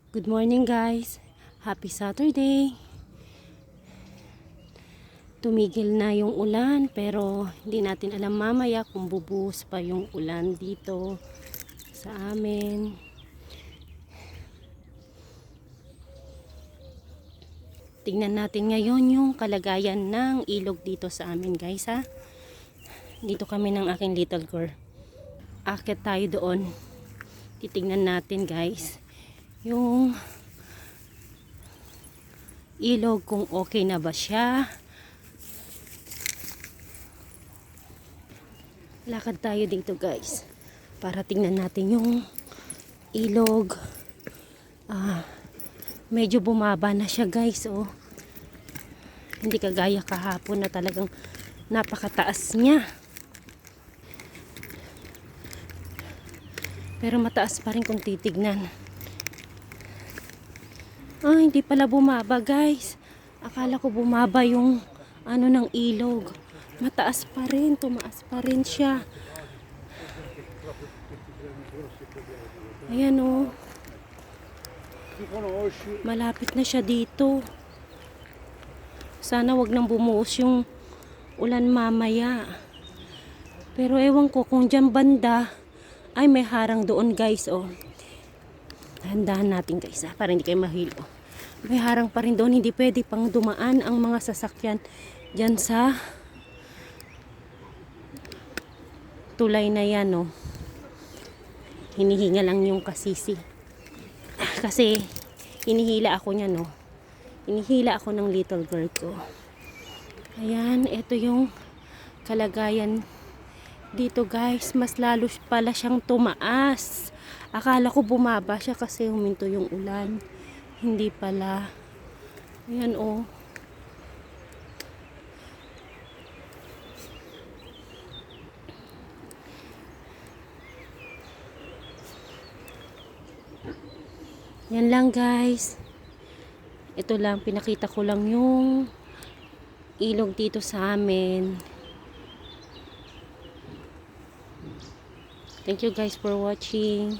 Good morning guys. Happy Saturday. Tumigil na yung ulan pero hindi natin alam mamaya kung bubuhos pa yung ulan dito sa amin. Tingnan natin ngayon yung kalagayan ng ilog dito sa amin guys ha. Dito kami ng aking little girl. Akit tayo doon. Titingnan natin guys yung ilog kung okay na ba siya. Lakad tayo dito guys para tingnan natin yung ilog. Medyo bumaba na siya guys oh. Hindi kagaya kahapon na talagang napakataas niya. Pero mataas pa rin kung titignan. Hindi pala bumaba guys. Akala ko bumaba yung ng ilog. Mataas pa rin, tumaas pa rin siya. Ayan oh. Malapit na siya dito. Sana wag nang bumuhos yung ulan mamaya. Pero ewan ko kung dyan banda ay may harang doon guys oh. Handahan natin guys para hindi kayo mahilo. May harang pa rin doon, hindi pwede pang dumaan ang mga sasakyan dyan sa tulay na yan oh. Hinihinga lang yung kasisi. Kasi hinihila ako niyan oh. Hinihila ako ng little girl ko. Ayan, ito yung kalagayan dito guys. Mas lalo pala siyang tumaas. Akala ko bumaba siya kasi huminto yung ulan. Hindi pala. Ayan oh. Yan lang guys. Ito lang, pinakita ko lang yung ilog dito sa amin. Thank you guys for watching.